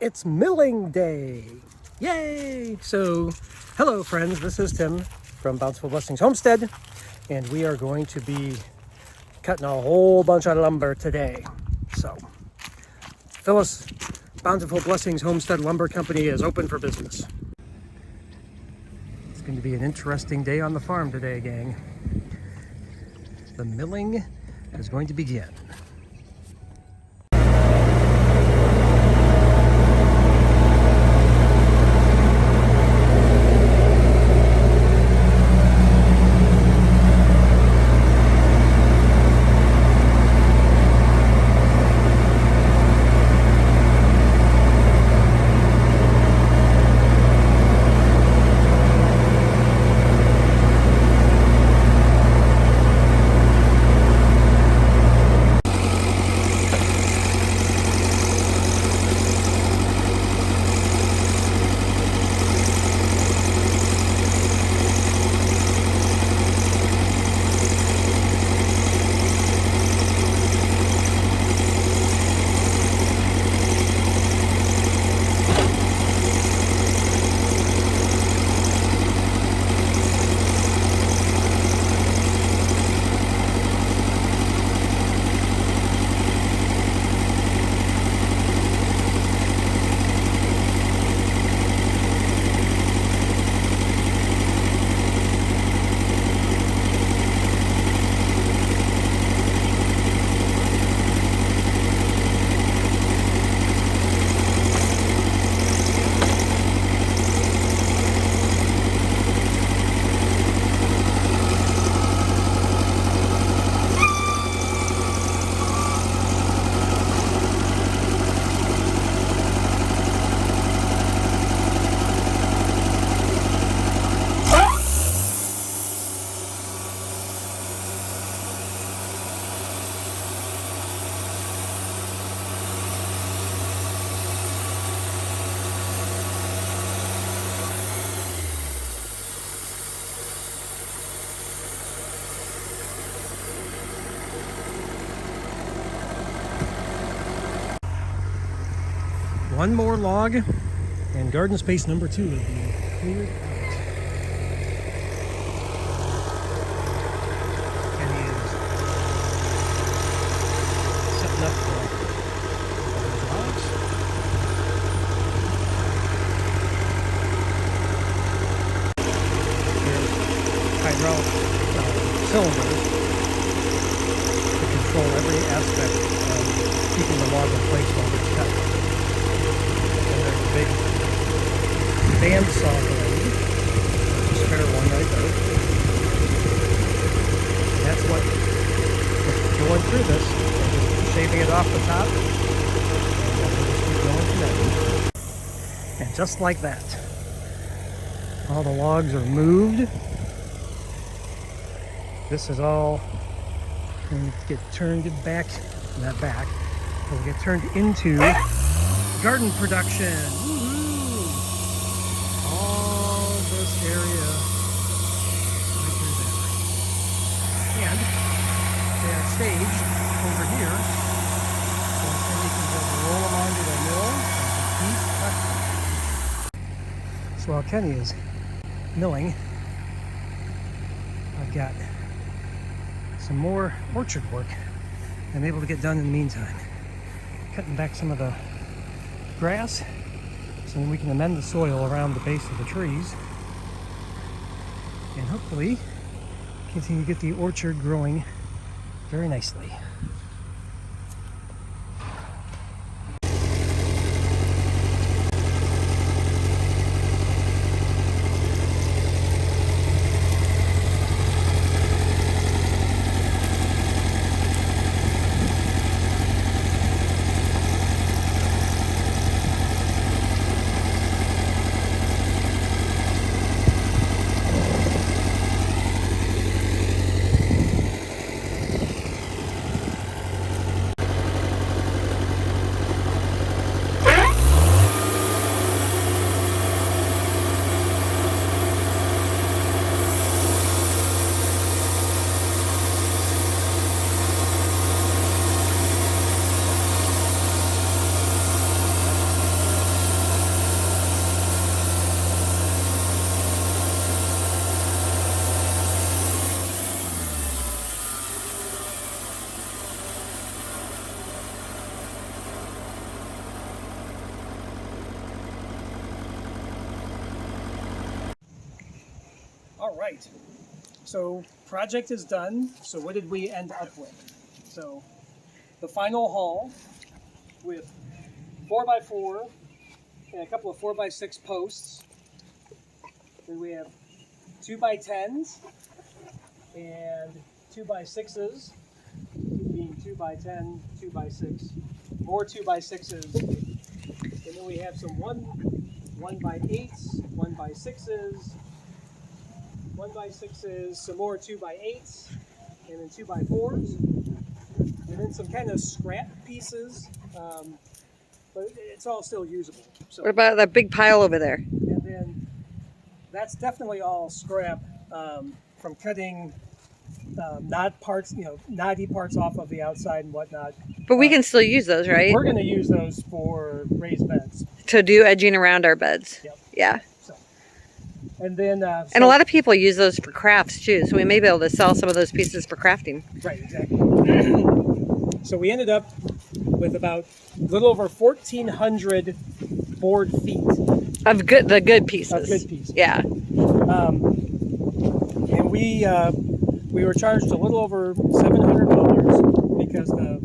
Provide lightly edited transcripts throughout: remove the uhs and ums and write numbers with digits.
It's milling day. Yay! So, hello friends, this is Tim from Bountiful Blessings Homestead, and we are going to be cutting a whole bunch of lumber today. So, Phyllis Bountiful Blessings Homestead Lumber Company is open for business. It's going to be an interesting day on the farm today, gang. The milling is going to begin. One more log, and garden space number 2 will be cleared out. And he is setting up the logs. Here's hydraulic cylinders to control every aspect of keeping the log in place while it's cut. Big bandsaw blade, a spare one right there. And that's what, just going through this, just shaving it off the top, and then we'll just keep going from there. And just like that, all the logs are moved. This is all going to get turned back, not back, it will get turned into garden production. Woo-hoo! All this area right there. And they are staged over here. So then you can just roll them onto the mill and keep cutting. So while Kenny is milling, I've got some more orchard work I'm able to get done in the meantime. Cutting back some of the grass so then we can amend the soil around the base of the trees and hopefully continue to get the orchard growing very nicely. right. So project is done. So what did we end up with? So the final haul with 4x4 and a couple of 4x6 posts. Then we have 2x10s and 2x6s, being 2x10, 2x6, more 2x6s. And then we have some 1x8s, 1x6s, 1x6s, some more 2x8s, and then 2x4s. And then some kind of scrap pieces, but it's all still usable. So, What about that big pile over there? and then that's definitely all scrap from cutting knotty parts off of the outside and whatnot. But we can still use those, right? We're going to use those for raised beds. To do edging around our beds. Yep. Yeah. So, and then And a lot of people use those for crafts too, so we may be able to sell some of those pieces for crafting. right, exactly. So we ended up with about a little over 1,400 board feet Of the good pieces. of good pieces. Yeah. And we were charged a little over $700 because the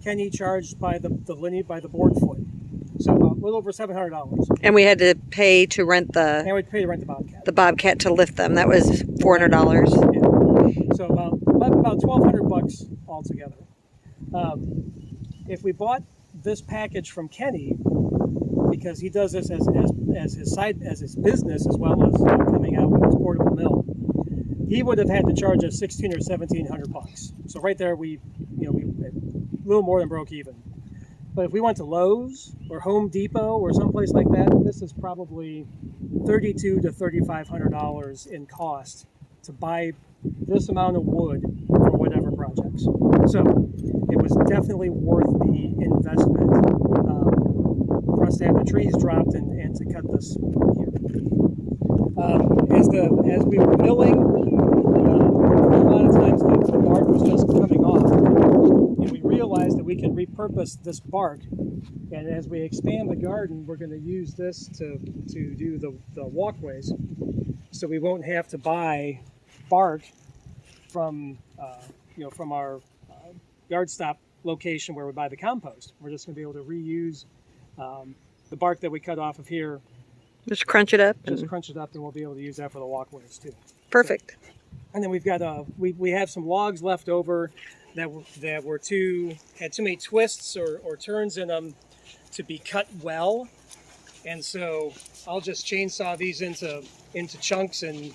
Kenny charged by the board foot, so a little over $700. And we had to pay to rent And we'd pay to rent the Bobcat. the Bobcat to lift them. That was $400. Yeah. So about $1,200 altogether. If we bought this package from Kenny, because he does this as his business as well as coming out with his portable mill, he would have had to charge us $1,600 or $1,700. So right there, we a little more than broke even. But if we went to Lowe's or Home Depot or someplace like that, this is probably $3,200 to $3,500 in cost to buy this amount of wood for whatever projects. So it was definitely worth the investment for us to have the trees dropped and to cut this here. As we were milling, a lot of times the bark was just coming off, and we realized that we could repurpose this bark. And as we expand the garden, we're going to use this to do the walkways, so we won't have to buy bark from from our yard stop location where we buy the compost. We're just going to be able to reuse the bark that we cut off of here. Just crunch it up. Just crunch it up, and we'll be able to use that for the walkways too. Perfect. And then we've got we have some logs left over that had too many twists or turns in them to be cut well, and so I'll just chainsaw these into chunks and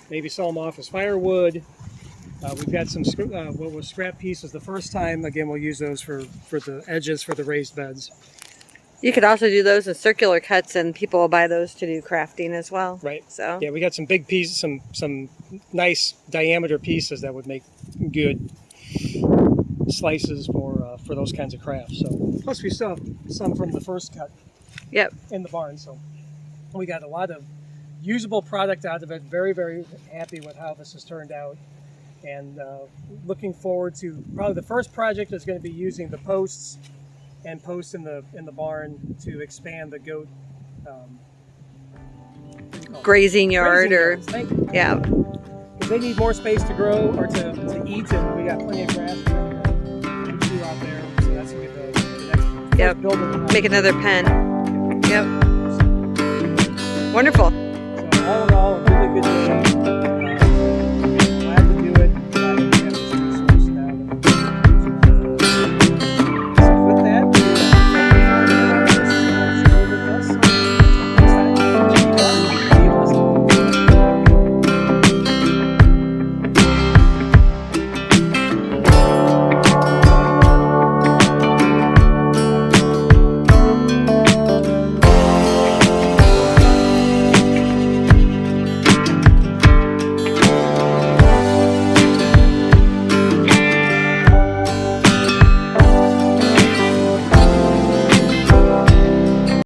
maybe sell them off as firewood. We've got some what was scrap pieces the first time. Again, we'll use those for the edges for the raised beds. You could also do those as circular cuts, and people will buy those to do crafting as well. Right. So yeah, we got some big pieces, some nice diameter pieces that would make good slices for those kinds of crafts. So plus we still have some from the first cut. Yep. In the barn, so we got a lot of usable product out of it. Very, very happy with how this has turned out, and looking forward to probably the first project is going to be using the posts in the barn to expand the goat grazing yard or Thank you. yeah. Because they need more space to grow or to eat, and we got plenty of grass out there, so that's going to be the next Yep. building. Make another pen. Yep. Wonderful. So all in all, a really good day.